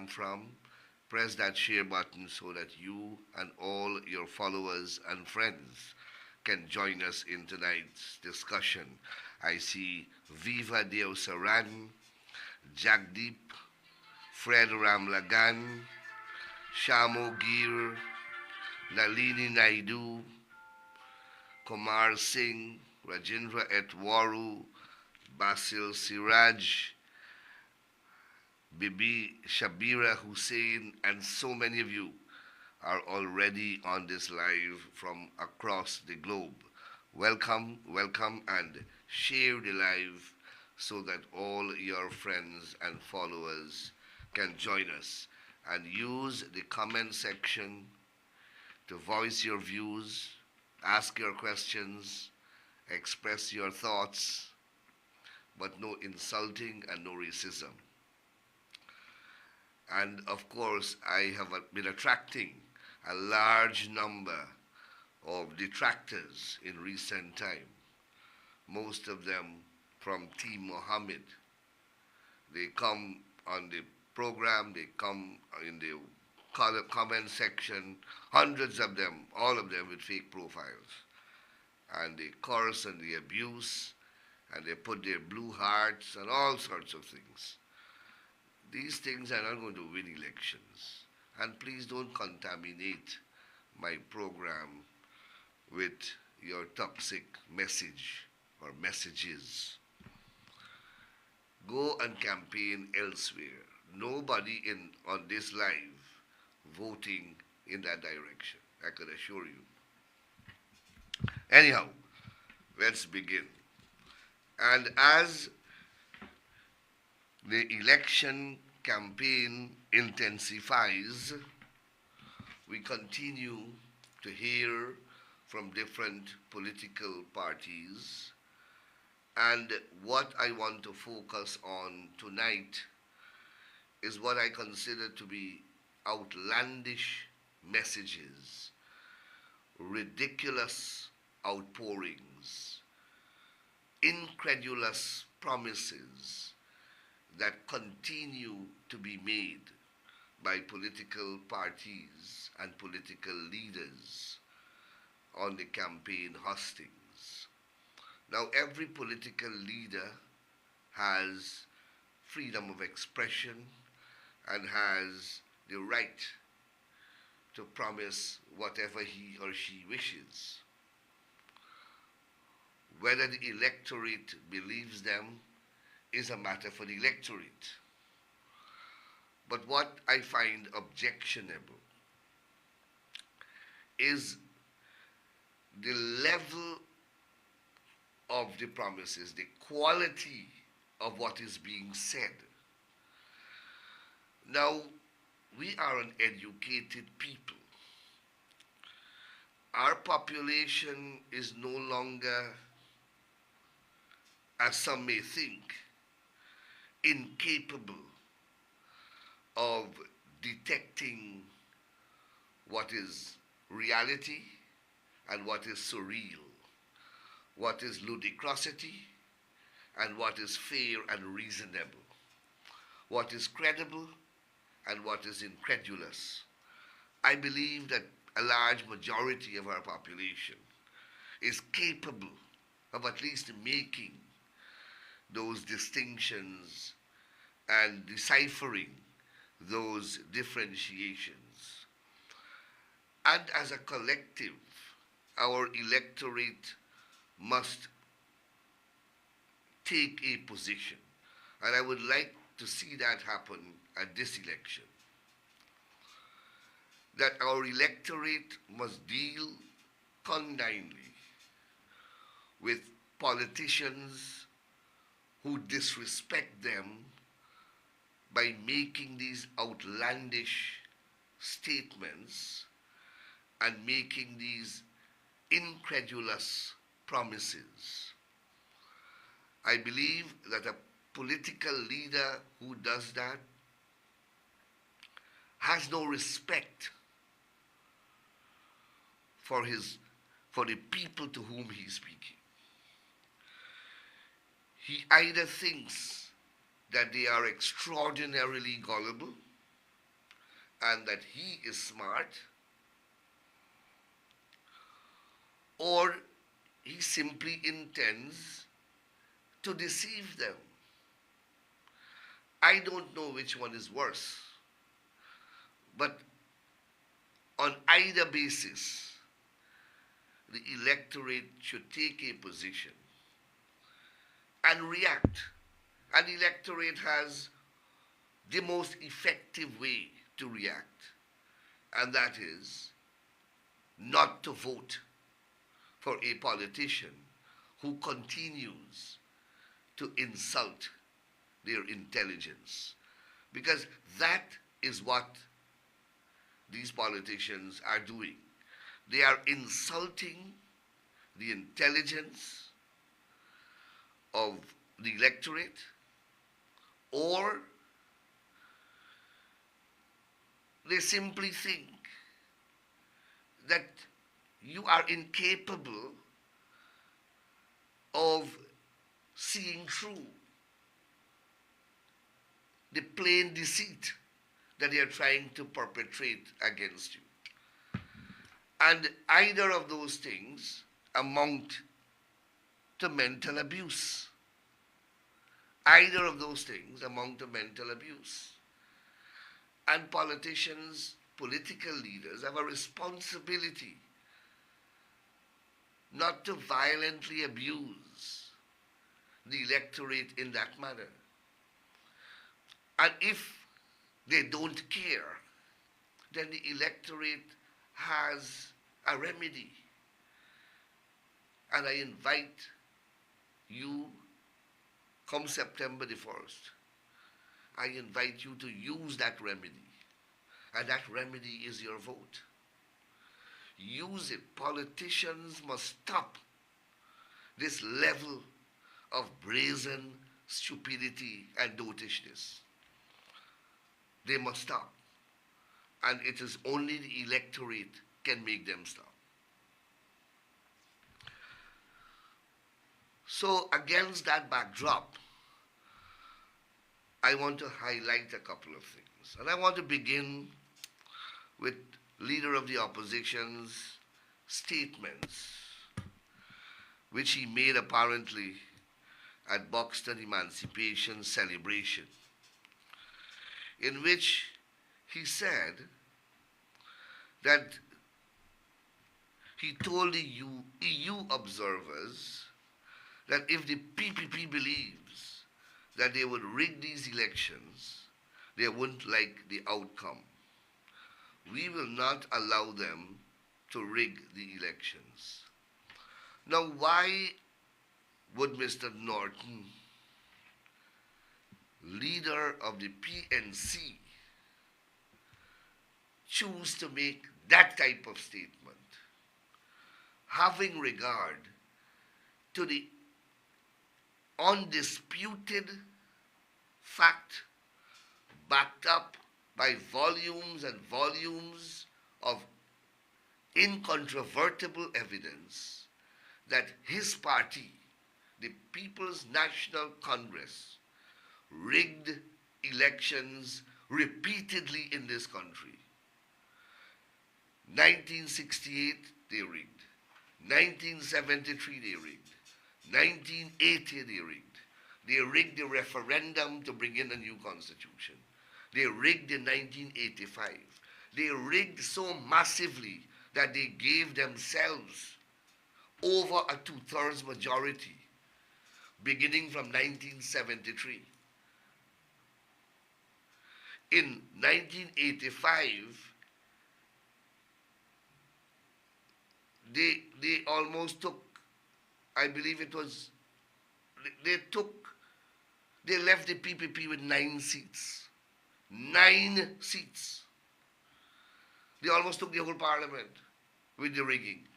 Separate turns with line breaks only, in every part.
come from, press that share button so that you and all your followers and friends can join us in tonight's discussion. I see Viva Deo Saran, Jagdeep, Fred Ramlagan, Shamo Gir, Nalini Naidu, Kumar Singh, Rajendra Etwaru, Basil Siraj, Bibi Shabira Hussein, and so many of you are already on this live from across the globe. Welcome, welcome, and share the live so that all your friends and followers can join us. And use the comment section to voice your views, ask your questions, express your thoughts, but no insulting and no racism. And of course, I have been attracting a large number of detractors in recent time, most of them from Team Mohammed. They come on the program, they come in the comment section, hundreds of them, all of them with fake profiles. And they curse and they abuse, and they put their blue hearts and all sorts of things. These things are not going to win elections. And please don't contaminate my program with your toxic message or messages. Go and campaign elsewhere. Nobody on this live voting in that direction, I can assure you. Anyhow, let's begin. And as the election campaign intensifies, we continue to hear from different political parties. And what I want to focus on tonight is what I consider to be outlandish messages, ridiculous outpourings, incredulous promises that continue to be made by political parties and political leaders on the campaign hustings. Now, every political leader has freedom of expression and has the right to promise whatever he or she wishes. Whether the electorate believes them is a matter for the electorate. But what I find objectionable is the level of the promises, the quality of what is being said. Now, we are an educated people. Our population is no longer, as some may think, incapable of detecting what is reality and what is surreal, what is ludicrosity and what is fair and reasonable, what is credible and what is incredulous. I believe that a large majority of our population is capable of at least making those distinctions and deciphering those differentiations. And as a collective, our electorate must take a position. And I would like to see that happen at this election. That our electorate must deal condignly with politicians who disrespect them by making these outlandish statements and making these incredulous promises. I believe that a political leader who does that has no respect for the people to whom he is speaking. He either thinks that they are extraordinarily gullible, and that he is smart, or he simply intends to deceive them. I don't know which one is worse, but on either basis, the electorate should take a position and react. An electorate has the most effective way to react, and that is not to vote for a politician who continues to insult their intelligence. Because that is what these politicians are doing. They are insulting the intelligence of the electorate, or they simply think that you are incapable of seeing through the plain deceit that they are trying to perpetrate against you. And either of those things amount to mental abuse. Either of those things amount to mental abuse. And politicians, political leaders have a responsibility not to violently abuse the electorate in that manner. And if they don't care, then the electorate has a remedy. And I invite you, come September the 1st, I invite you to use that remedy. And that remedy is your vote. Use it. Politicians must stop this level of brazen stupidity and dotishness. They must stop. And it is only the electorate can make them stop. So against that backdrop, I want to highlight a couple of things. And I want to begin with Leader of the Opposition's statements, which he made apparently at Buxton Emancipation Celebration, in which he said that he told the EU observers that if the PPP believes that they would rig these elections, they wouldn't like the outcome. We will not allow them to rig the elections. Now, why would Mr. Norton, leader of the PNC, choose to make that type of statement, having regard to the undisputed fact backed up by volumes and volumes of incontrovertible evidence that his party, the People's National Congress, rigged elections repeatedly in this country. 1968, they rigged. 1973, they rigged. 1980, they rigged. They rigged the referendum to bring in a new constitution. They rigged in 1985. They rigged so massively that they gave themselves over a two-thirds majority, beginning from 1973. In 1985, they almost took, I believe it was, they left the PPP with 9 seats. 9 seats. They almost took the whole parliament with the rigging.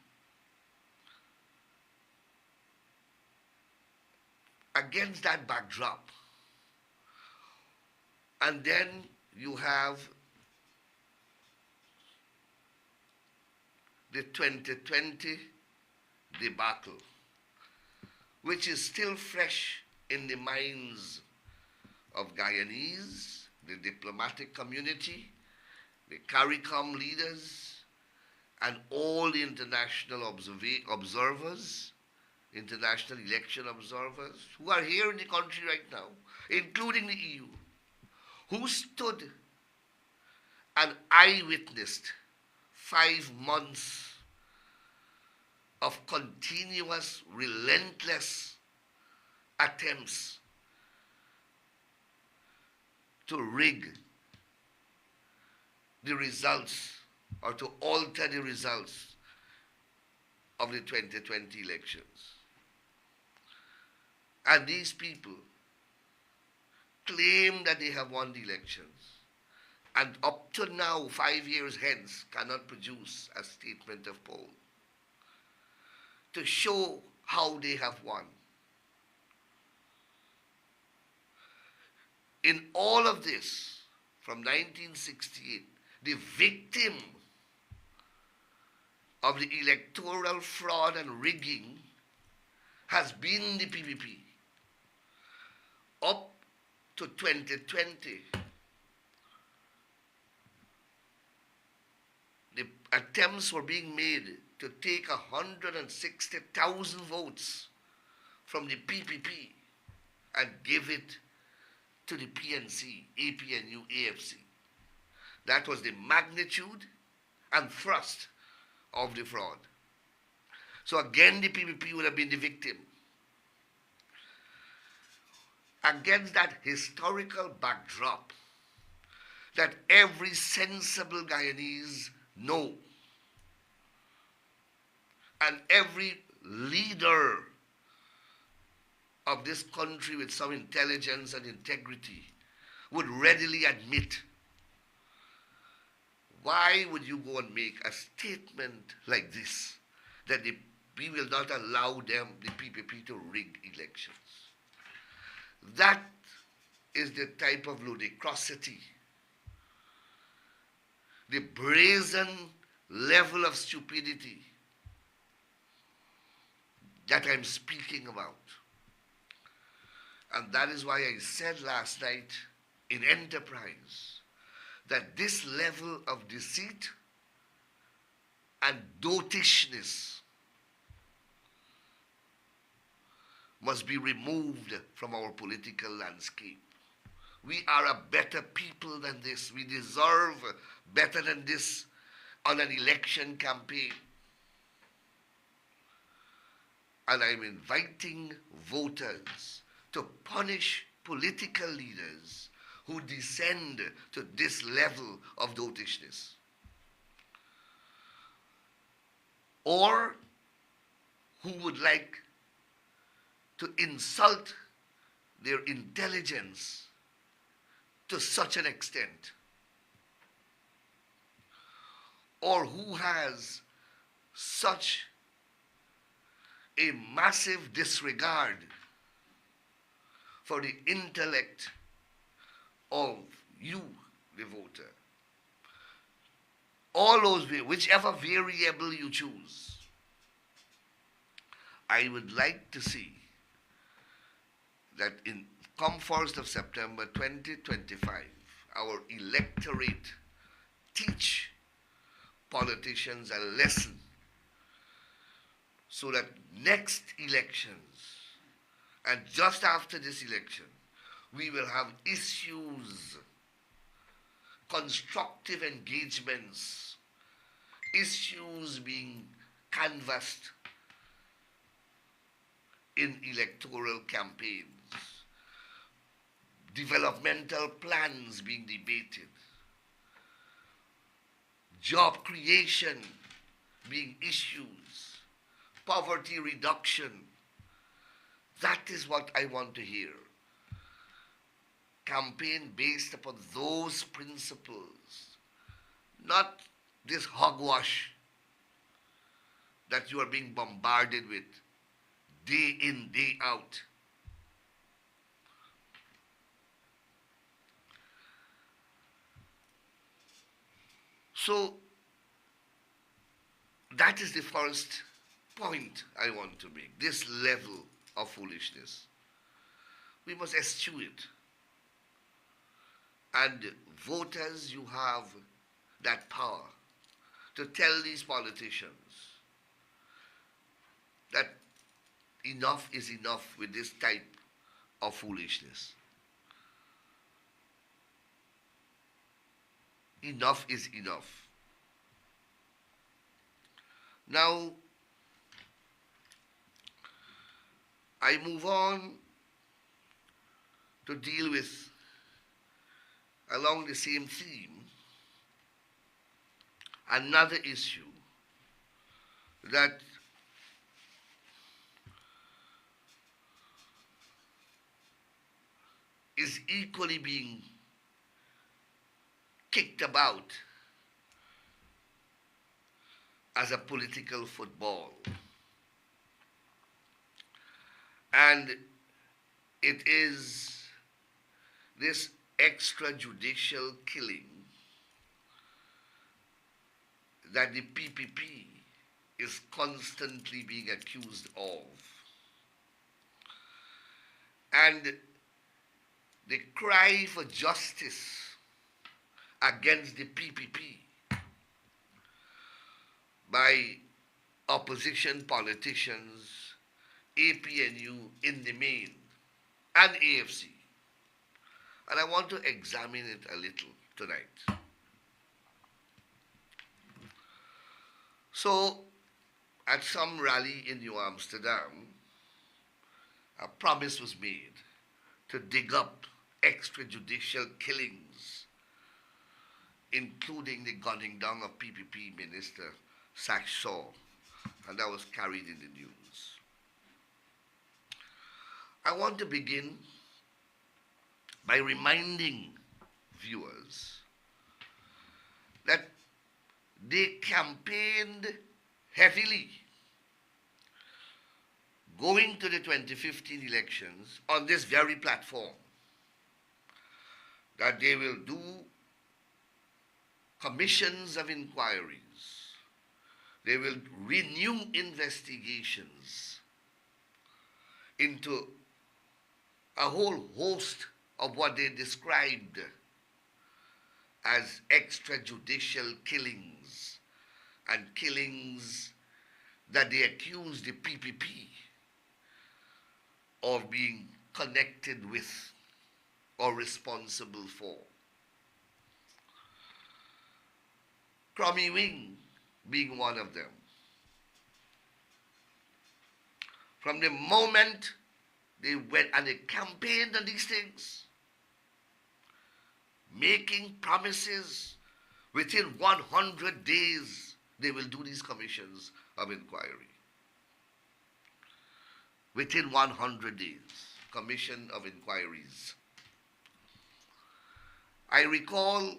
Against that backdrop, and then you have the 2020 debacle, which is still fresh in the minds of Guyanese, the diplomatic community, the CARICOM leaders, and all the international observers, international election observers, who are here in the country right now, including the EU, who stood and eyewitnessed 5 months of continuous, relentless attempts to rig the results or to alter the results of the 2020 elections. And these people claim that they have won the elections, and up to now, 5 years hence, cannot produce a statement of poll to show how they have won. In all of this, from 1968, the victim of the electoral fraud and rigging has been the PPP. Up to 2020, the attempts were being made to take 160,000 votes from the PPP and give it to the PNC, APNU, AFC. That was the magnitude and thrust of the fraud. So again, the PPP would have been the victim. Against that historical backdrop that every sensible Guyanese know, and every leader of this country with some intelligence and integrity would readily admit, why would you go and make a statement like this, that we will not allow them, the PPP, to rig elections? That is the type of ludicrosity, the brazen level of stupidity that I'm speaking about. And that is why I said last night in Enterprise that this level of deceit and dotishness must be removed from our political landscape. We are a better people than this. We deserve better than this on an election campaign. And I'm inviting voters to punish political leaders who descend to this level of dotishness, or who would like to insult their intelligence to such an extent, or who has such a massive disregard for the intellect of you, the voter. All those, whichever variable you choose, I would like to see that come 1st of September 2025, our electorate teach politicians a lesson so that next elections and just after this election, we will have issues, constructive engagements, issues being canvassed in electoral campaigns, developmental plans being debated, job creation being issues, poverty reduction. That is what I want to hear. Campaign based upon those principles, not this hogwash that you are being bombarded with day in, day out. So that is the first point I want to make, this level of foolishness. We must eschew it. And voters, you have that power to tell these politicians that enough is enough with this type of foolishness. Enough is enough. Now, I move on to deal with, along the same theme, another issue that is equally being kicked about as a political football. And it is this extrajudicial killing that the PPP is constantly being accused of. And the cry for justice against the PPP by opposition politicians, APNU in the main, and AFC. And I want to examine it a little tonight. So, at some rally in New Amsterdam, a promise was made to dig up extrajudicial killings, including the gunning down of PPP Minister Shaw, and that was carried in the news. I want to begin by reminding viewers that they campaigned heavily going to the 2015 elections on this very platform, that they will do commissions of inquiries, they will renew investigations into a whole host of what they described as extrajudicial killings, and killings that they accused the PPP of being connected with or responsible for. Crummy Wing being one of them. From the moment they went and they campaigned on these things, making promises within 100 days they will do these commissions of inquiry. Within 100 days, commission of inquiries. I recall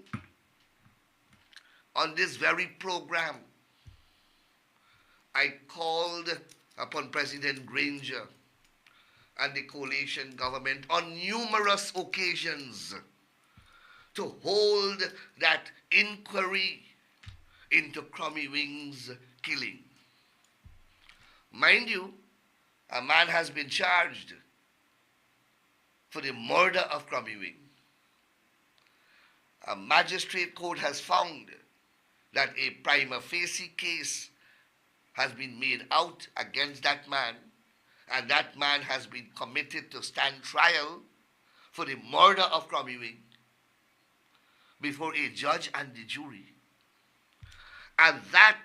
on this very program, I called upon President Granger and the coalition government on numerous occasions to hold that inquiry into Crummy Wing's killing. Mind you, a man has been charged for the murder of Crummy Wing. A magistrate court has found that a prima facie case has been made out against that man, and that man has been committed to stand trial for the murder of Crummy Wing before a judge and the jury. And that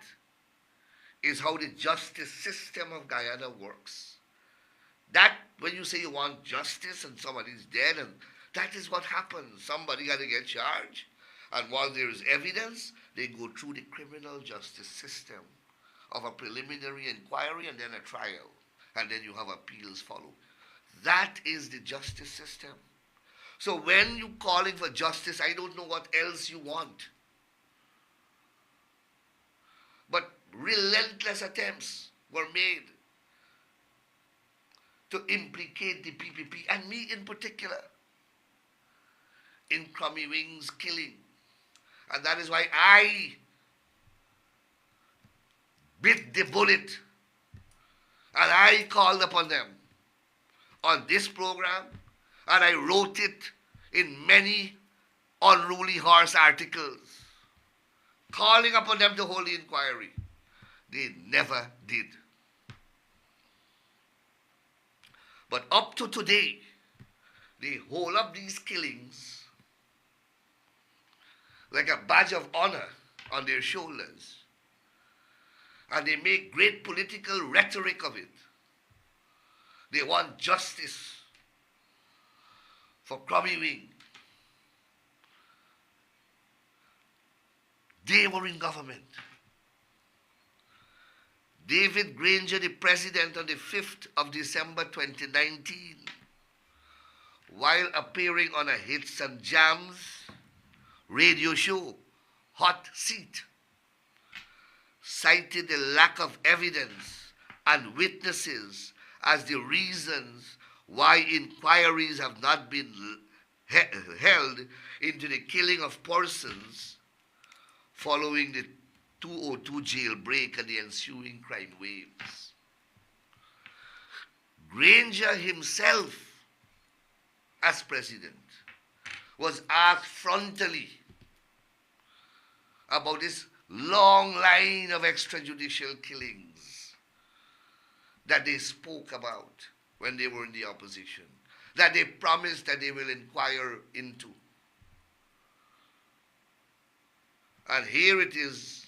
is how the justice system of Guyana works. That, when you say you want justice and somebody's dead, and that is what happens. Somebody got to get charged, and once there is evidence, they go through the criminal justice system of a preliminary inquiry and then a trial, and then you have appeals follow. That is the justice system. So when you're calling for justice, I don't know what else you want. But relentless attempts were made to implicate the PPP, and me in particular, in Crummy Wing's killing. And that is why I bit the bullet and I called upon them on this program, and I wrote it in many unruly horse articles calling upon them to hold the inquiry. They never did. But up to today, they hold up these killings like a badge of honor on their shoulders. And they make great political rhetoric of it. They want justice for Crummy Wing. They were in government. David Granger, the president, on the 5th of December 2019, while appearing on a Hits and Jams radio show, Hot Seat, cited the lack of evidence and witnesses as the reasons why inquiries have not been held into the killing of persons following the 202 jailbreak and the ensuing crime waves. Granger himself, as president, was asked frontally about this long line of extrajudicial killings that they spoke about when they were in the opposition, that they promised that they will inquire into. And here it is,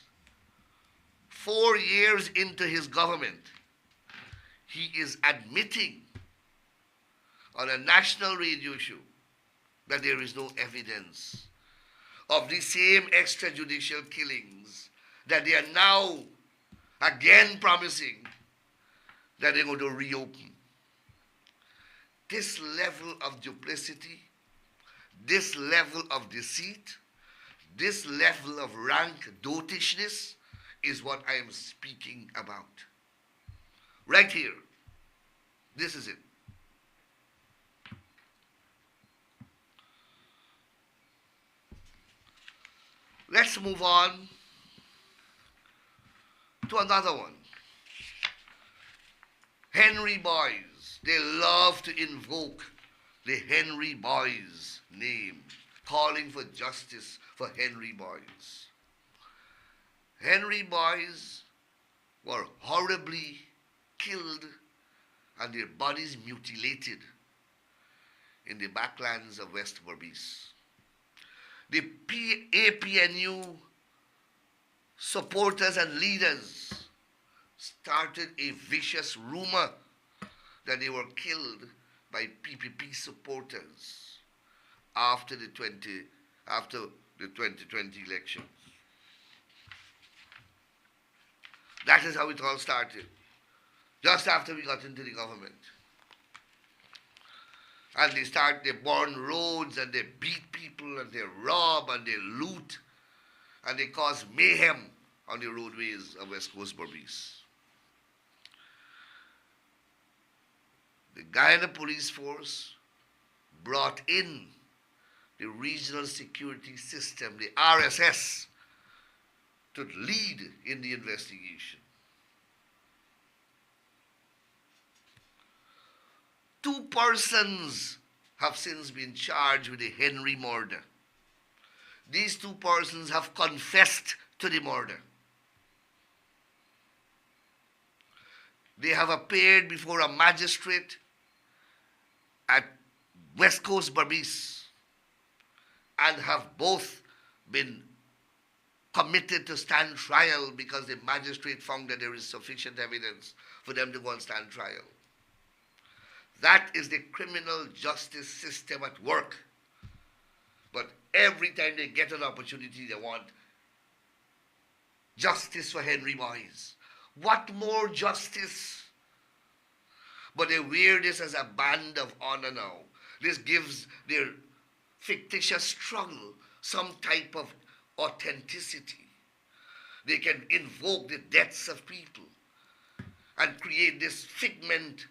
4 years into his government, he is admitting on a national radio show that there is no evidence of the same extrajudicial killings that they are now again promising that they're going to reopen. This level of duplicity, this level of deceit, this level of rank dotishness is what I am speaking about. Right here. This is it. Let's move on to another one. Henry Boys. They love to invoke the Henry Boys name, calling for justice for Henry Boys. Henry Boys were horribly killed and their bodies mutilated in the backlands of West Berbice. The APNU supporters and leaders started a vicious rumor that they were killed by PPP supporters after the 2020 elections. That is how it all started, just after we got into the government. And they burn roads and they beat people and they rob and they loot and they cause mayhem on the roadways of West Coast Berbice. The Guyana Police Force brought in the Regional Security System, the RSS, to lead in the investigation. 2 persons have since been charged with the Henry murder. These 2 persons have confessed to the murder. They have appeared before a magistrate at West Coast Berbice and have both been committed to stand trial because the magistrate found that there is sufficient evidence for them to go and stand trial. That is the criminal justice system at work. But every time they get an opportunity, they want justice for Henry Boys. What more justice? But they wear this as a band of honor now. This gives their fictitious struggle some type of authenticity. They can invoke the deaths of people and create this figment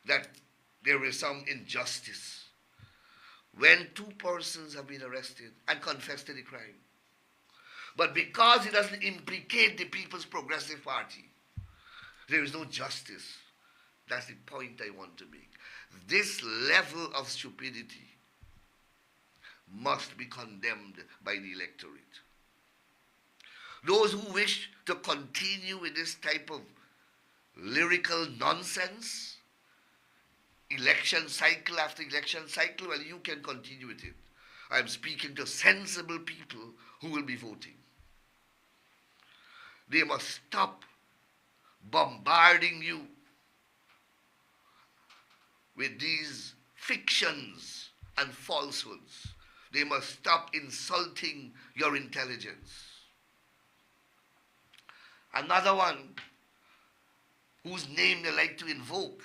that there is some injustice. When 2 persons have been arrested and confessed to the crime, but because it doesn't implicate the People's Progressive Party, there is no justice. That's the point I want to make. This level of stupidity must be condemned by the electorate. Those who wish to continue with this type of lyrical nonsense, election cycle after election cycle, well, you can continue with it. I'm speaking to sensible people who will be voting. They must stop bombarding you with these fictions and falsehoods. They must stop insulting your intelligence. Another one whose name they like to invoke,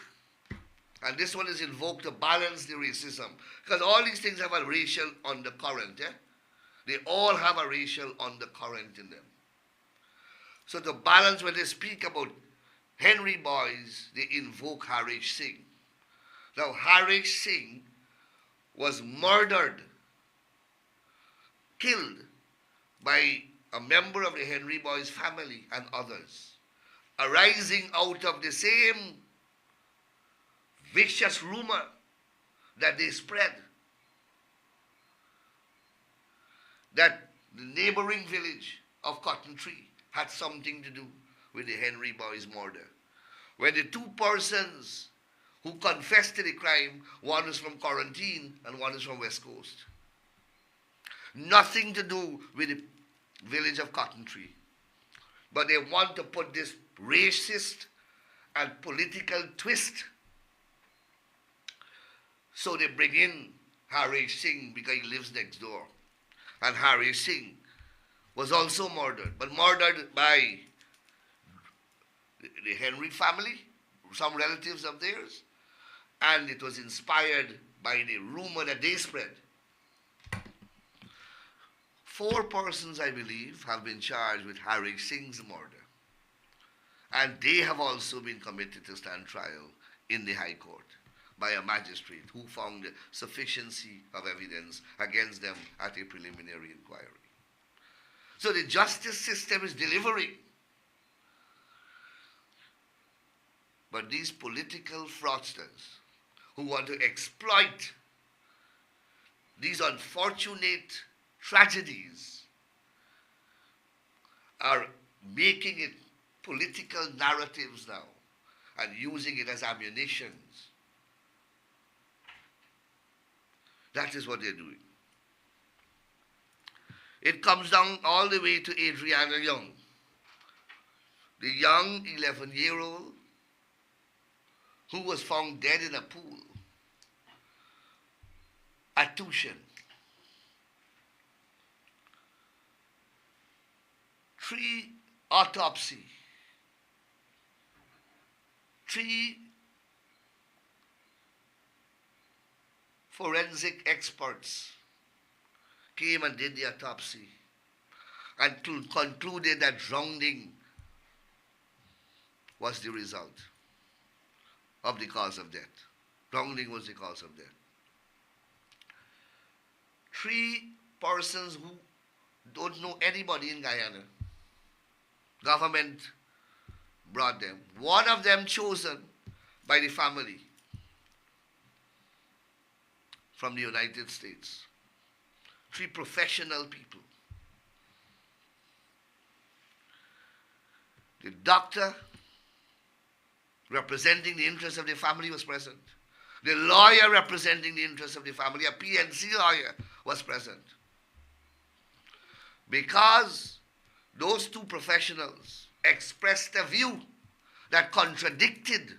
and this one is invoked to balance the racism, because all these things have a racial undercurrent. They all have a racial undercurrent in them. So to balance, when they speak about Henry Boys, they invoke Harish Singh. Now, Harish Singh was murdered, killed by a member of the Henry Boys family and others, arising out of the same vicious rumor that they spread, that the neighboring village of Cotton Tree had something to do with the Henry Boys murder. When the two persons who confessed to the crime, one is from Quarantine and one is from West Coast. Nothing to do with the village of Cotton Tree. But they want to put this racist and political twist. So they bring in Harish Singh because he lives next door. And Harish Singh was also murdered, but murdered by the Henry family, some relatives of theirs, and it was inspired by the rumor that they spread. 4 persons, I believe, have been charged with Harish Singh's murder, and they have also been committed to stand trial in the High Court by a magistrate who found sufficiency of evidence against them at a preliminary inquiry. So the justice system is delivering. But these political fraudsters who want to exploit these unfortunate tragedies are making it political narratives now and using it as ammunition. That is what they're doing. It comes down all the way to Adriana Young, the young 11-year-old who was found dead in a pool at Tuition. 3 autopsy, 3 forensic experts came and did the autopsy and concluded that drowning was the result of the cause of death. Drowning was the cause of death. 3 persons who don't know anybody in Guyana. Government brought them. One of them chosen by the family from the United States. 3 professional people. The doctor representing the interests of the family was present. The lawyer representing the interests of the family, a PNC lawyer, was present. Because those 2 professionals expressed a view that contradicted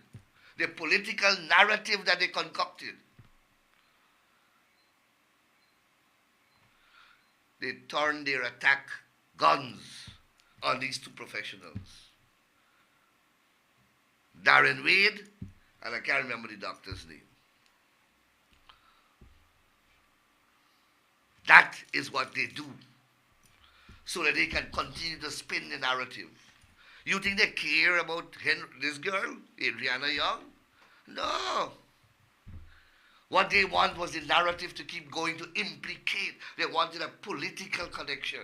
the political narrative that they concocted. They turned their attack guns on these 2 professionals. Darren Wade, and I can't remember the doctor's name. That is what they do, so that they can continue to spin the narrative. You think they care about this girl, Adriana Young? No. What they want was the narrative to keep going, to implicate. They wanted a political connection.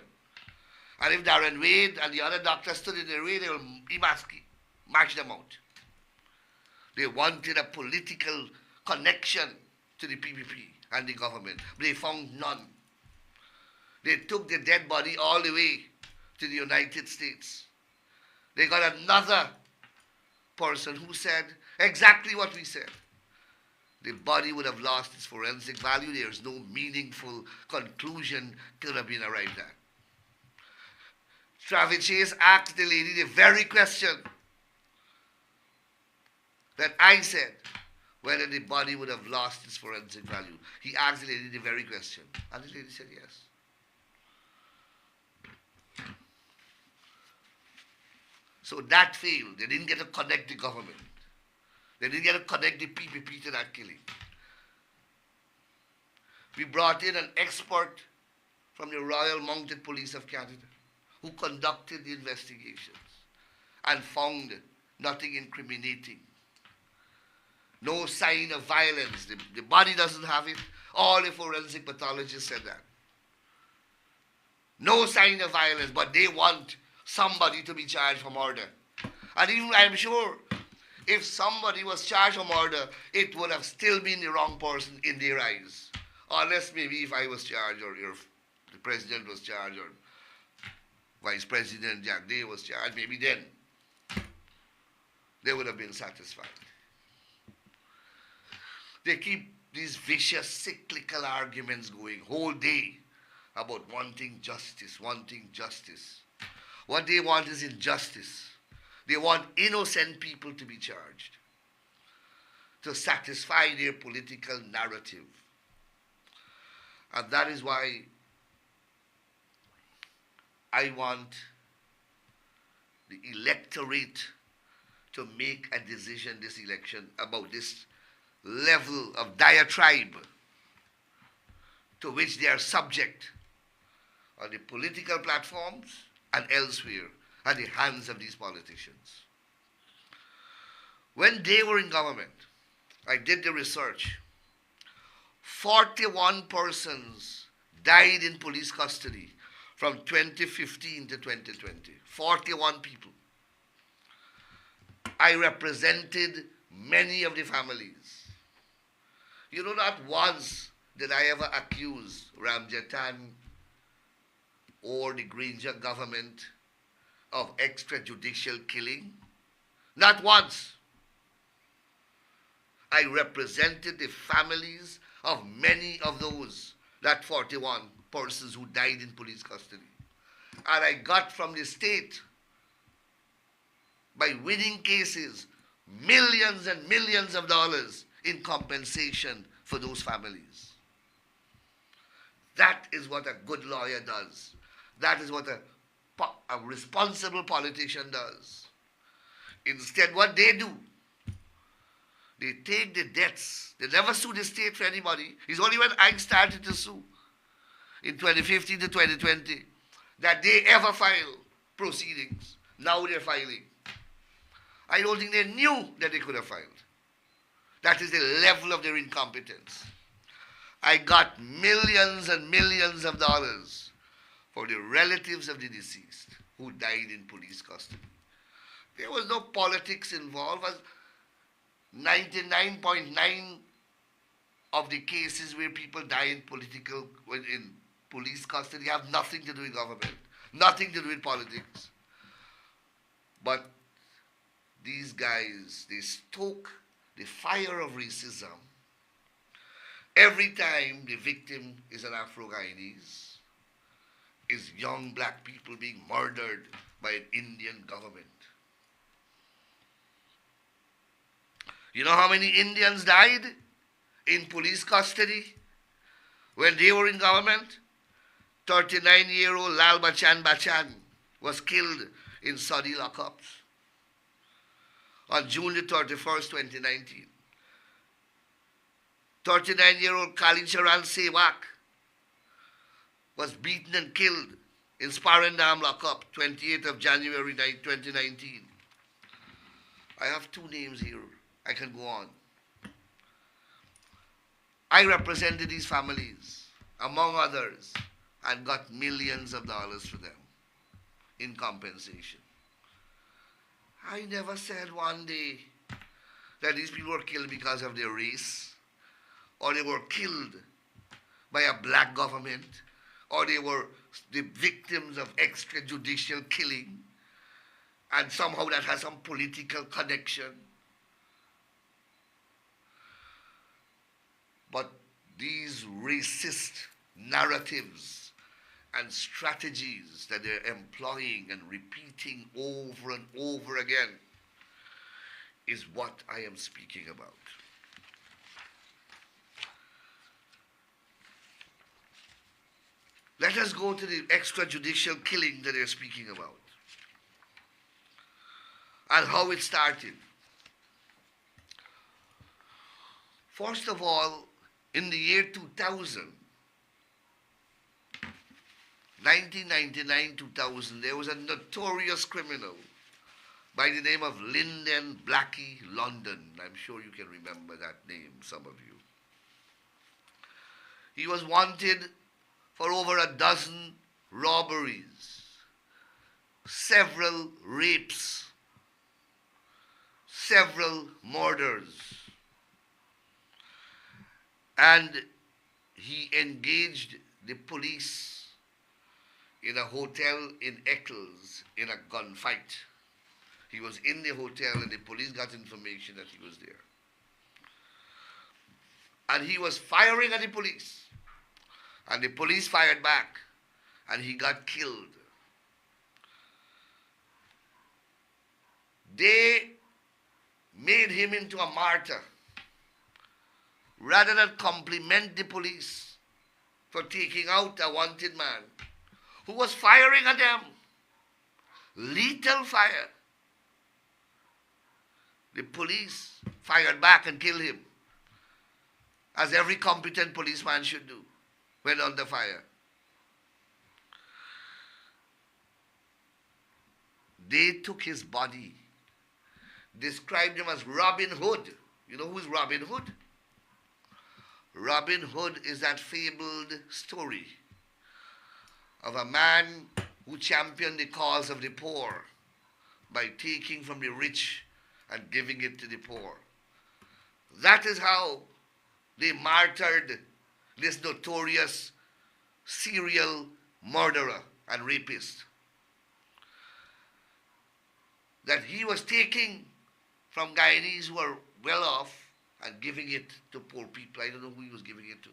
And if Darren Wade and the other doctors stood in the way, they will match them out. They wanted a political connection to the PPP and the government, but they found none. They took the dead body all the way to the United States. They got another person who said exactly what we said. The body would have lost its forensic value. There is no meaningful conclusion could have been arrived at. Travis Chase asked the lady the very question that I said, whether the body would have lost its forensic value. He asked the lady the very question, and the lady said yes. So that failed. They didn't get to connect the government. They didn't get to connect the PPP to that killing. We brought in an expert from the Royal Mounted Police of Canada who conducted the investigations and found nothing incriminating. No sign of violence. The body doesn't have it. All the forensic pathologists said that. No sign of violence, but they want somebody to be charged for murder. And even, I'm sure, if somebody was charged for murder, it would have still been the wrong person in their eyes. Unless maybe if I was charged, or if the president was charged, or Vice President Jack Day was charged, maybe then they would have been satisfied. They keep these vicious cyclical arguments going whole day about wanting justice, wanting justice. What they want is injustice. They want innocent people to be charged to satisfy their political narrative. And that is why I want the electorate to make a decision this election about this level of diatribe to which they are subject on the political platforms and elsewhere at the hands of these politicians. When they were in government, I did the research. 41 persons died in police custody from 2015 to 2020. 41 people. I represented many of the families. You know, not once did I ever accuse Ramjatan or the Granger government of extrajudicial killing. Not once. I represented the families of many of those, that 41 persons who died in police custody. And I got from the state, by winning cases, millions and millions of dollars in compensation for those families. That is what a good lawyer does. That is what a responsible politician does. Instead, what they do, they take the debts. They never sue the state for anybody. It's only when I started to sue in 2015 to 2020 that they ever file proceedings. Now they're filing. I don't think they knew that they could have filed. That is the level of their incompetence. I got millions and millions of dollars for the relatives of the deceased who died in police custody. There was no politics involved. 99.9 of the cases where people die in police custody have nothing to do with government, nothing to do with politics. But these guys, they stoke the fire of racism every time the victim is an Afro-Guyanese, is young black people being murdered by an Indian government. You know how many Indians died in police custody when they were in government? 39-year-old Lal Bachan was killed in Saudi lockups on June the 31st, 2019. 39-year-old Khalid Charan Sewak was beaten and killed in Sparendam lockup, 28th of January 2019. I have two names here. I can go on. I represented these families, among others, and got millions of dollars for them in compensation. I never said one day that these people were killed because of their race, or they were killed by a black government, or they were the victims of extrajudicial killing, and somehow that has some political connection. But these racist narratives and strategies that they're employing and repeating over and over again is what I am speaking about. Let us go to the extrajudicial killing that they're speaking about and how it started. First of all, in the year 2000, 1999-2000, there was a notorious criminal by the name of Lyndon Blackie London. I'm sure you can remember that name, some of you. He was wanted for over a dozen robberies, several rapes, several murders. And he engaged the police in a hotel in Eccles in a gunfight. He was in the hotel and the police got information that he was there. And he was firing at the police. And the police fired back. And he got killed. They made him into a martyr. Rather than compliment the police for taking out a wanted man who was firing at them. Lethal fire. The police fired back and killed him, as every competent policeman should do when under fire. They took his body, described him as Robin Hood. You know who is Robin Hood? Robin Hood is that fabled story of a man who championed the cause of the poor by taking from the rich and giving it to the poor. That is how they martyred this notorious serial murderer and rapist. That he was taking from Guyanese who were well off and giving it to poor people. I don't know who he was giving it to.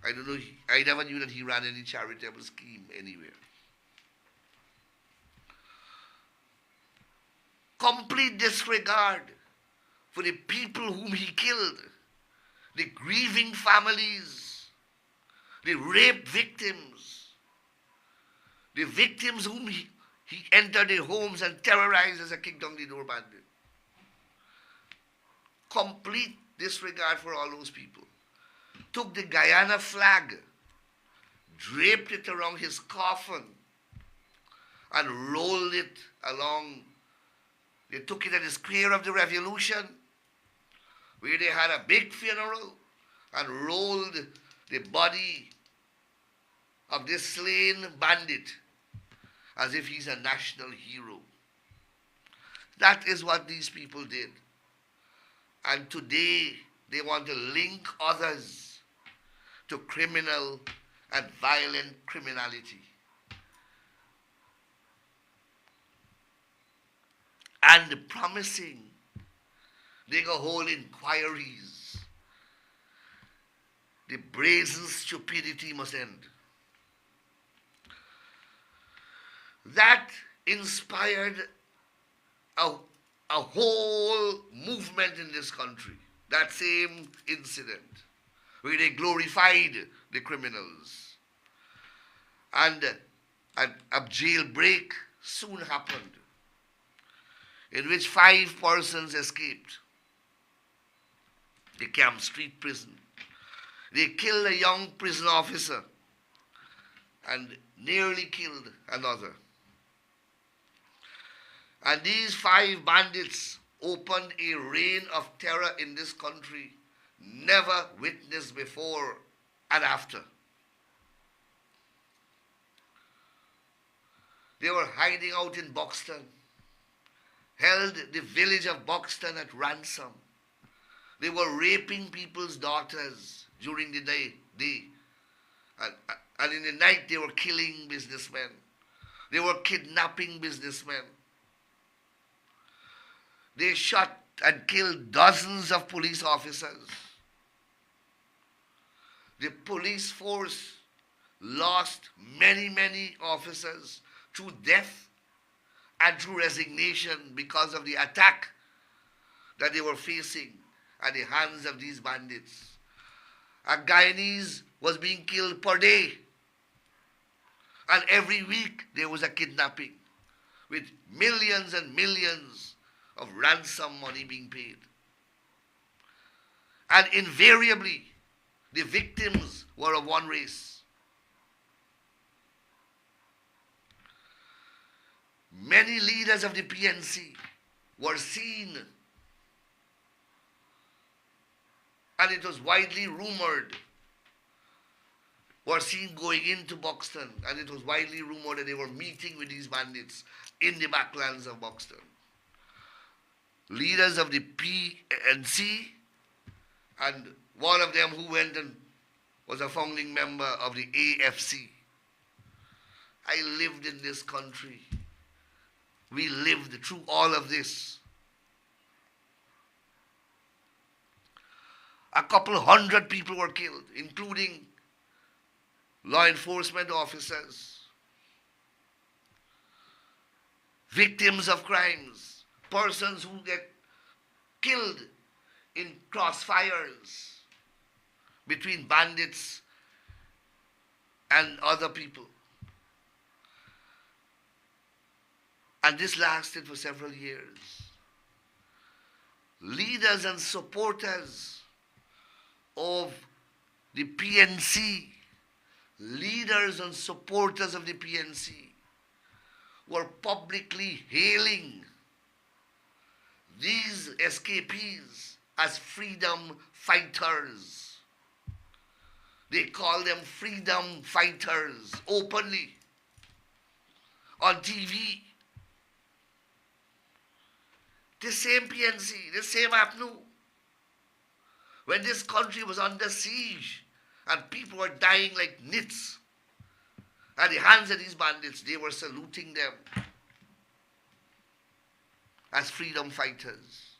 I don't know. I never knew that he ran any charitable scheme anywhere. Complete disregard for the people whom he killed, the grieving families, the rape victims, the victims whom he entered their homes and terrorized as a kick down the door bandit. Complete disregard for all those people. Took the Guyana flag, draped it around his coffin, and rolled it along. They took it at the Square of the Revolution, where they had a big funeral and rolled the body of this slain bandit as if he's a national hero. That is what these people did. And today they want to link others to criminal and violent criminality. And promising they go hold inquiries. The brazen stupidity must end. That inspired a whole movement in this country. That same incident where they glorified the criminals. And a jailbreak soon happened, in which 5 persons escaped the Camp Street prison. They killed a young prison officer and nearly killed another. And these 5 bandits opened a reign of terror in this country never witnessed before and after. They were hiding out in Buxton, held the village of Buxton at ransom. They were raping people's daughters during the day And in the night, they were killing businessmen. They were kidnapping businessmen. They shot and killed dozens of police officers. The police force lost many, many officers through death and through resignation because of the attack that they were facing at the hands of these bandits. A Guyanese was being killed per day. And every week there was a kidnapping with millions and millions of ransom money being paid. And invariably, the victims were of one race. Many leaders of the PNC were seen, and it was widely rumored, were seen going into Buxton, and it was widely rumored that they were meeting with these bandits in the backlands of Buxton. Leaders of the PNC, and one of them who went and was a founding member of the AFC. I lived in this country. We lived through all of this. A couple hundred people were killed, including law enforcement officers, victims of crimes, persons who get killed in crossfires between bandits and other people. And this lasted for several years. Leaders and supporters of the PNC, leaders and supporters of the PNC were publicly hailing these escapees as freedom fighters. They call them freedom fighters openly on TV. The same PNC, the same APNU, when this country was under siege and people were dying like nits at the hands of these bandits, they were saluting them as freedom fighters.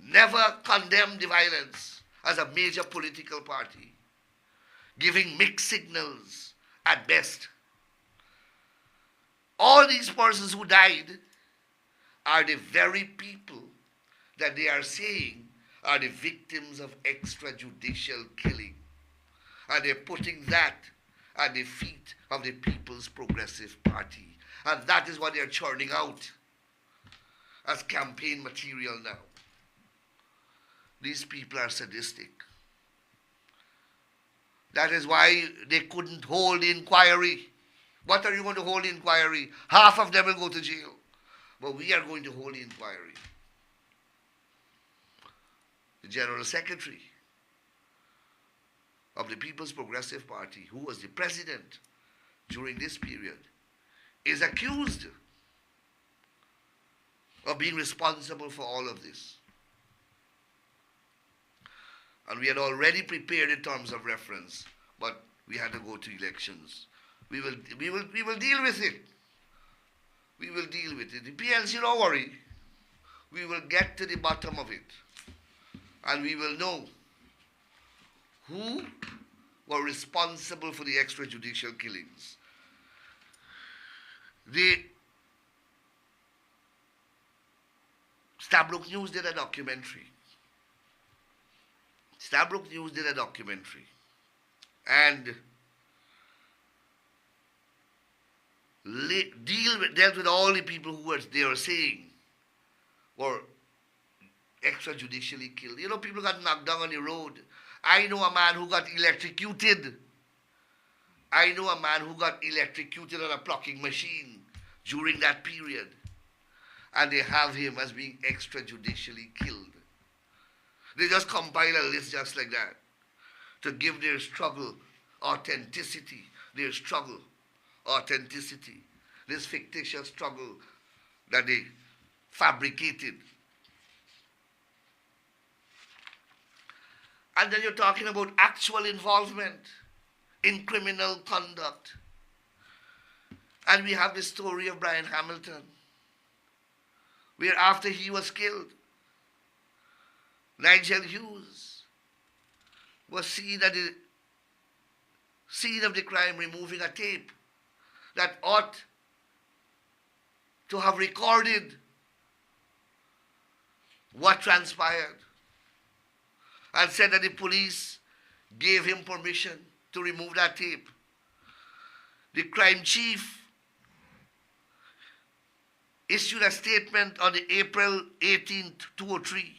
Never condemned the violence as a major political party, giving mixed signals at best. All these persons who died are the very people that they are saying are the victims of extrajudicial killing. And they're putting that at the feet of the People's Progressive Party. And that is what they're churning out as campaign material now. These people are sadistic. That is why they couldn't hold the inquiry. What are you going to hold the inquiry? Half of them will go to jail. But we are going to hold the inquiry. The General Secretary of the People's Progressive Party, who was the president during this period, is accused of being responsible for all of this. And we had already prepared in terms of reference, but we had to go to elections. We will deal with it. We will deal with it. The PLC, don't worry. We will get to the bottom of it. And we will know who were responsible for the extrajudicial killings. The Stabrook News did a documentary. Stabrook News did a documentary. And dealt with all the people who they were saying were extrajudicially killed. You know, people got knocked down on the road. I know a man who got electrocuted. I know a man who got electrocuted on a plucking machine during that period. And they have him as being extrajudicially killed. They just compile a list just like that to give their struggle authenticity, their struggle authenticity, this fictitious struggle that they fabricated. And then you're talking about actual involvement in criminal conduct. And we have the story of Brian Hamilton, where after he was killed, Nigel Hughes was seen at the scene of the crime removing a tape that ought to have recorded what transpired, and said that the police gave him permission to remove that tape. The crime chief issued a statement on the April 18th, 2003,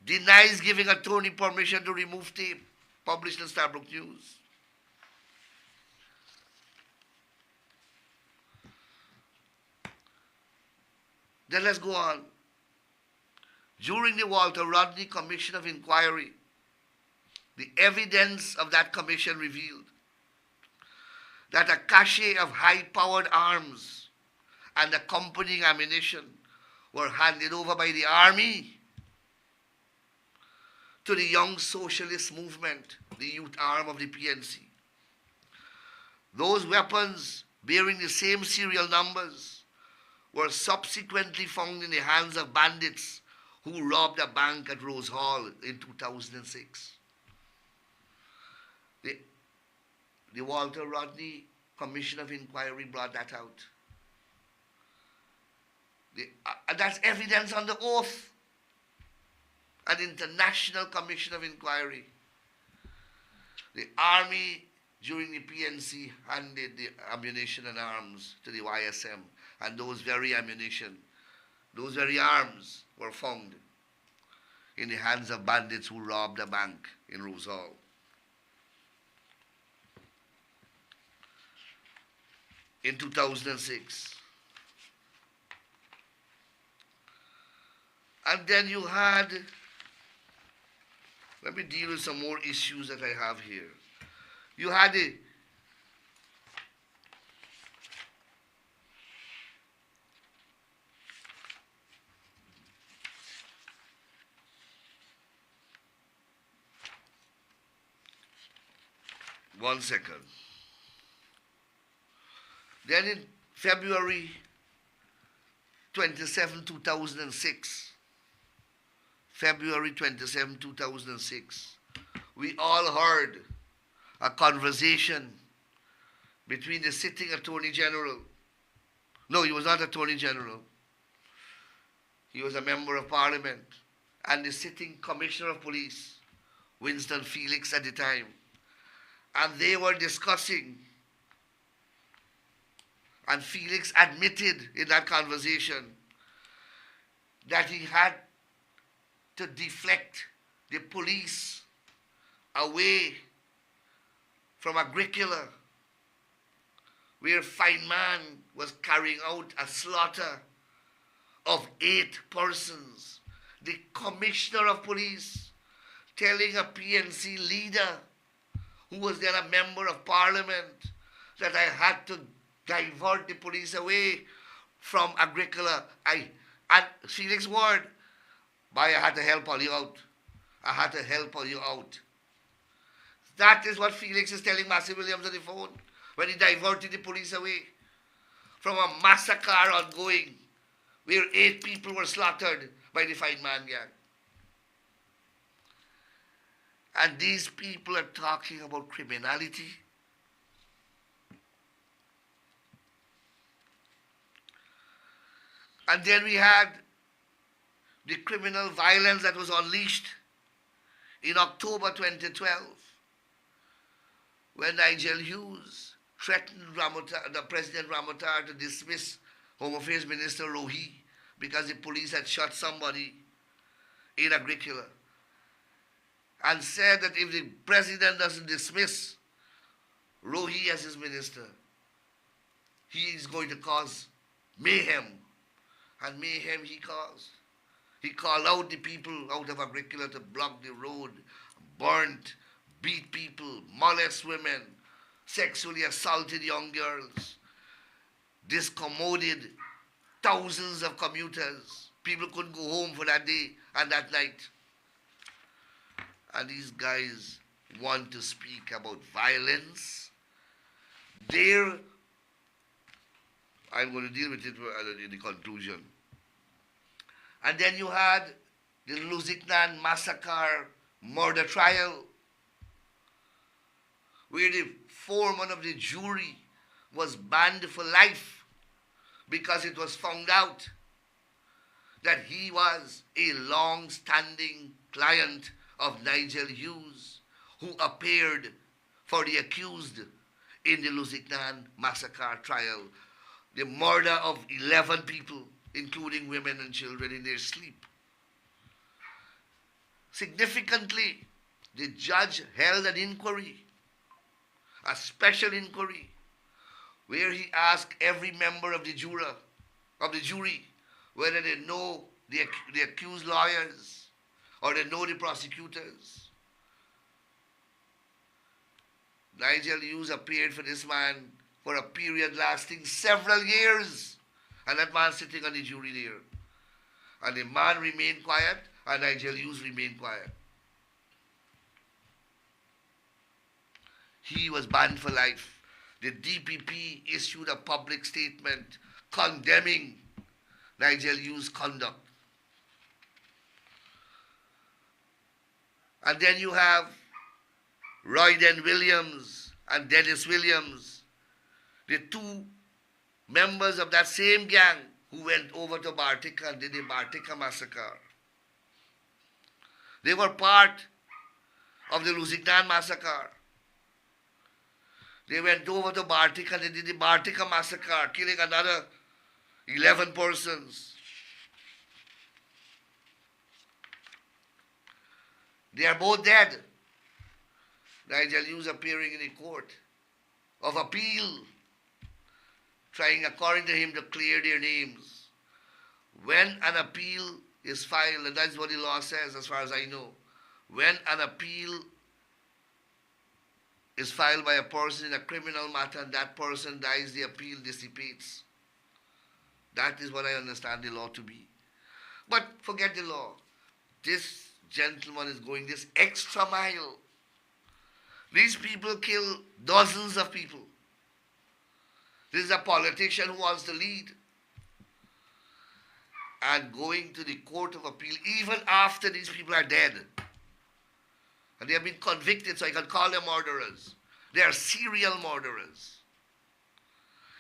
denies giving attorney permission to remove tape, published in Starbrook News. Then let's go on. During the Walter Rodney Commission of Inquiry, the evidence of that commission revealed that a cache of high-powered arms and accompanying ammunition were handed over by the army to the Young Socialist Movement, the youth arm of the PNC. Those weapons, bearing the same serial numbers, were subsequently found in the hands of bandits who robbed a bank at Rose Hall in 2006. The Walter Rodney Commission of Inquiry brought that out. That's evidence under oath. An international commission of inquiry. The army during the PNC handed the ammunition and arms to the YSM, and those very ammunition, those very arms were found in the hands of bandits who robbed a bank in Rose Hall. In 2006. And then you had, let me deal with some more issues that I have here. You had a one second. Then in February 27, 2006, February 27, 2006, we all heard a conversation between the sitting Attorney General. No, he was not Attorney General. He was a member of Parliament, and the sitting Commissioner of Police, Winston Felix at the time. And they were discussing, and Felix admitted in that conversation that he had to deflect the police away from Agricola, where Feynman was carrying out a slaughter of 8 persons. The Commissioner of Police telling a PNC leader who was then a member of Parliament that I had to divert the police away from Agricola. And Felix word, boy, I had to help all you out. I had to help all you out. That is what Felix is telling Massey Williams on the phone when he diverted the police away from a massacre ongoing where 8 people were slaughtered by the Feynman gang. And these people are talking about criminality. And then we had the criminal violence that was unleashed in October 2012 when Nigel Hughes threatened the President Ramotar to dismiss Home Affairs Minister Rohi because the police had shot somebody in Agricola, and said that if the president doesn't dismiss Rohi as his minister, he is going to cause mayhem. And mayhem he caused. He called out the people out of Agricola to block the road, burnt, beat people, molest women, sexually assaulted young girls, discommoded thousands of commuters. People couldn't go home for that day and that night. And these guys want to speak about violence, there, I'm going to deal with it in the conclusion. And then you had the Lusignan massacre murder trial, where the foreman of the jury was banned for life because it was found out that he was a long-standing client of Nigel Hughes, who appeared for the accused in the Lusignan massacre trial, the murder of 11 people, including women and children, in their sleep. Significantly, the judge held an inquiry, a special inquiry, where he asked every member of the jury, whether they know the accused lawyers or they know the prosecutors. Nigel Hughes appeared for this man for a period lasting several years, and that man sitting on the jury there. And the man remained quiet, and Nigel Hughes remained quiet. He was banned for life. The DPP issued a public statement condemning Nigel Hughes' conduct. And then you have Royden Williams and Dennis Williams, the two members of that same gang who went over to Bartica and did the Bartica massacre. They were part of the Lusignan massacre. They went over to Bartica and they did the Bartica massacre, killing another 11 persons. They are both dead. Nigel Hughes appearing in a court of appeal, trying, according to him, to clear their names. When an appeal is filed, and that's what the law says as far as I know, when an appeal is filed by a person in a criminal matter and that person dies, the appeal dissipates. That is what I understand the law to be. But forget the law. This gentleman is going this extra mile. These people kill dozens of people. This is a politician who wants to lead. And going to the court of appeal even after these people are dead. And they have been convicted, so I can call them murderers. They are serial murderers.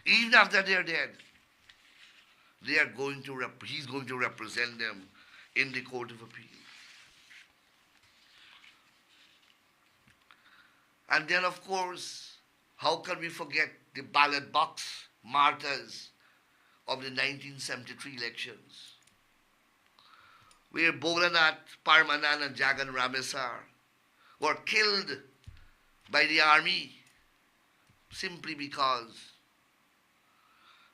Even after they are dead, he's going to represent them in the court of appeal. And then, of course, how can we forget the ballot box martyrs of the 1973 elections, where Bholanath, Parmanan, and Jagan Ramesar were killed by the army simply because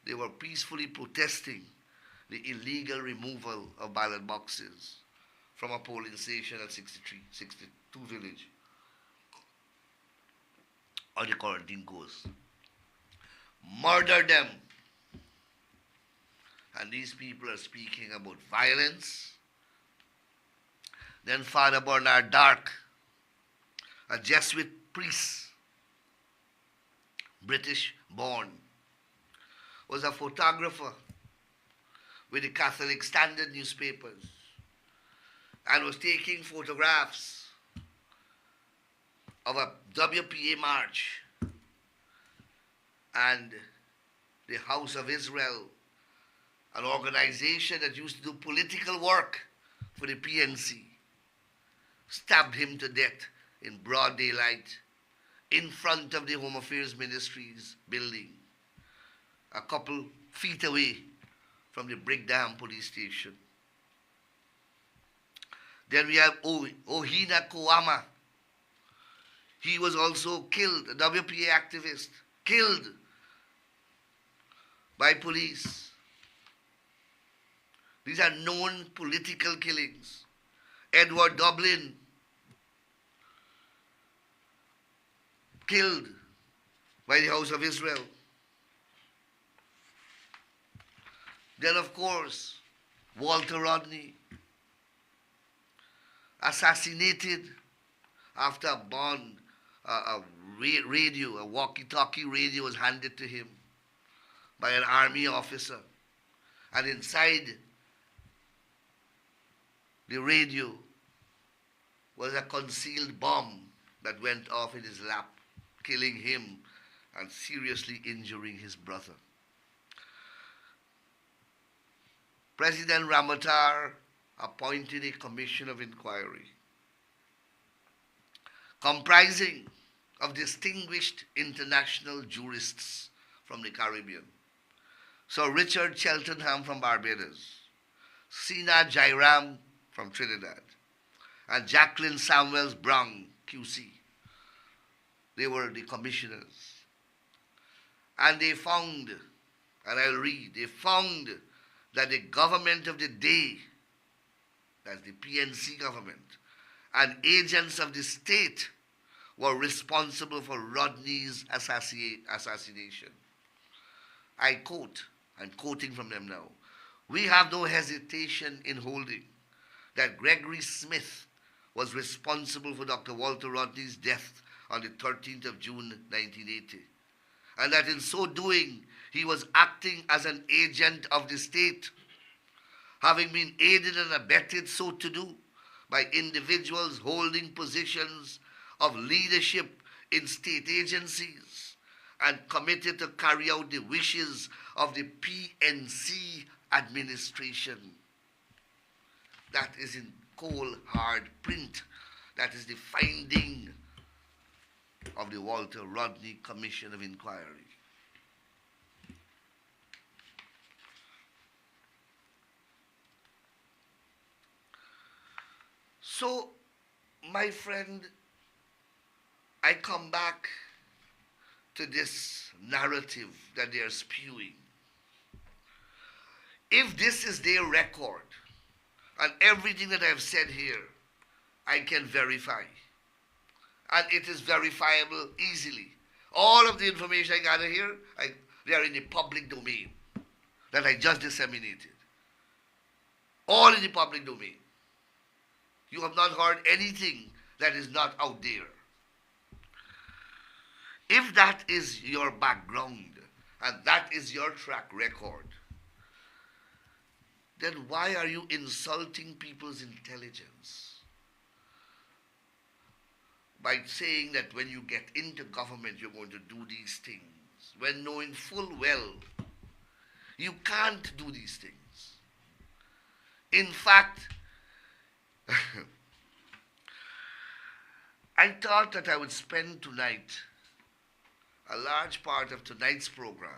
they were peacefully protesting the illegal removal of ballot boxes from a polling station at 62 village on the quarantine coast. Murdered them. And these people are speaking about violence. Then Father Bernard Dark, a Jesuit priest, British born, was a photographer with the Catholic Standard newspapers and was taking photographs of a WPA march and the House of Israel, an organization that used to do political work for the PNC, stabbed him to death in broad daylight in front of the Home Affairs Ministries building, a couple feet away from the Brigdam police station. Then we have Ohina Kouama. He was also killed, a WPA activist, killed by police. These are known political killings. Edward Dublin, killed by the House of Israel. Then, of course, Walter Rodney, assassinated after a bond, radio, a walkie-talkie radio was handed to him by an army officer. And inside the radio was a concealed bomb that went off in his lap, killing him and seriously injuring his brother. President Ramatar appointed a commission of inquiry comprising of distinguished international jurists from the Caribbean. Sir Richard Cheltenham from Barbados, Sina Jairam from Trinidad, and Jacqueline Samuels Brown, QC. They were the commissioners. And they found, and I'll read, they found that the government of the day, that's the PNC government, and agents of the state were responsible for Rodney's assassination. I quote, I'm quoting from them now. We have no hesitation in holding that Gregory Smith was responsible for Dr. Walter Rodney's death on the 13th of June 1980, and that in so doing he was acting as an agent of the state, having been aided and abetted so to do by individuals holding positions of leadership in state agencies and committed to carry out the wishes of the PNC administration. That is in cold, hard print. That is the finding of the Walter Rodney Commission of Inquiry. So, my friend, I come back to this narrative that they are spewing. If this is their record, and everything that I've said here, I can verify. And it is verifiable easily. All of the information I gather here, they are in the public domain that I just disseminated. All in the public domain. You have not heard anything that is not out there. If that is your background and that is your track record, then why are you insulting people's intelligence by saying that when you get into government you're going to do these things, when knowing full well you can't do these things? In fact, I thought that I would spend tonight, a large part of tonight's program,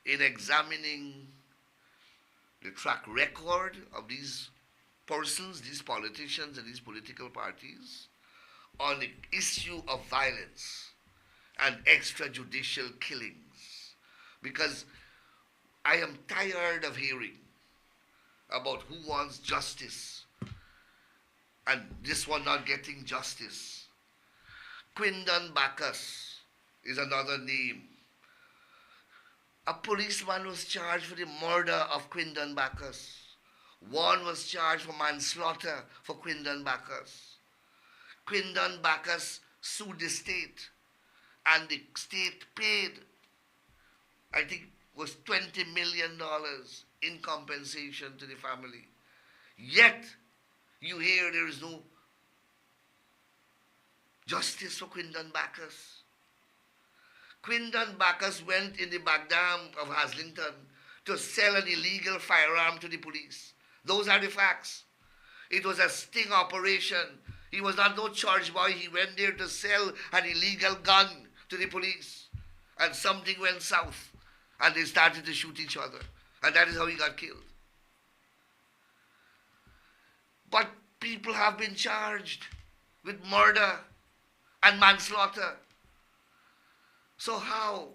in examining the track record of these persons, these politicians and these political parties on the issue of violence and extrajudicial killings. Because I am tired of hearing about who wants justice and this one not getting justice. Quindon Bacchus is another name. A policeman was charged for the murder of Quindon Bacchus. One was charged for manslaughter for Quindon Bacchus. Quindon Bacchus sued the state, and the state paid, I think, was $20 million in compensation to the family. Yet, you hear there is no justice for Quindon Bacchus. Quindon Bacchus went in the Baghdad of Haslington to sell an illegal firearm to the police. Those are the facts. It was a sting operation. He was not no church boy. He went there to sell an illegal gun to the police. And something went south. And they started to shoot each other. And that is how he got killed. But people have been charged with murder and manslaughter. So how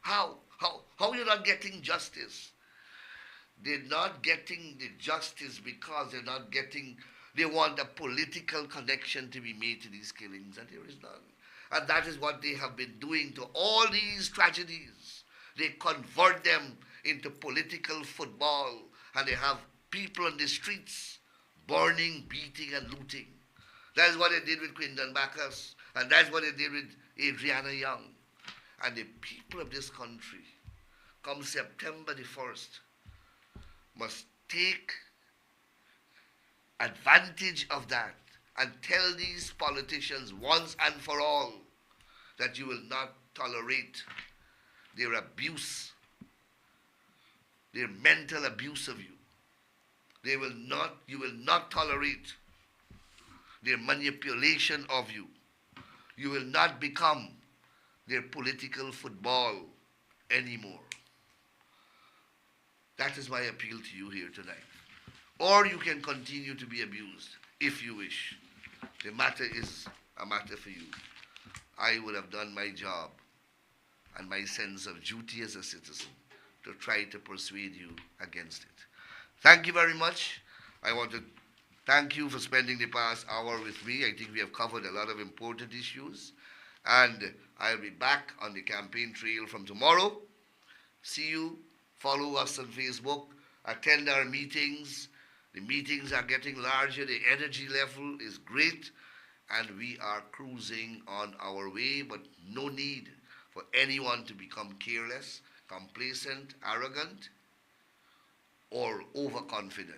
are you not getting justice? They're not getting the justice because they want a political connection to be made to these killings, and there is none. And that is what they have been doing to all these tragedies. They convert them into political football, and they have people on the streets burning, beating, and looting. That's what they did with Quinton Bacchus, and that's what they did with Adriana Young. And the people of this country, come September the 1st, must take advantage of that and tell these politicians once and for all that you will not tolerate their abuse, their mental abuse of you. You will not tolerate their manipulation of you. You will not become their political football anymore. That is my appeal to you here tonight. Or you can continue to be abused if you wish. The matter is a matter for you. I would have done my job and my sense of duty as a citizen to try to persuade you against it. Thank you very much. I want to thank you for spending the past hour with me. I think we have covered a lot of important issues. And I'll be back on the campaign trail from tomorrow. See you. Follow us on Facebook. Attend our meetings. The meetings are getting larger. The energy level is great. And we are cruising on our way, but no need for anyone to become careless, complacent, arrogant, or overconfident.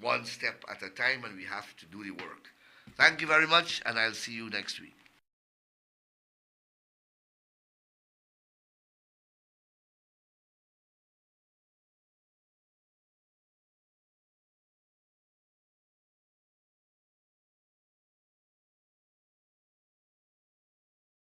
One step at a time, and we have to do the work. Thank you very much, and I'll see you next week.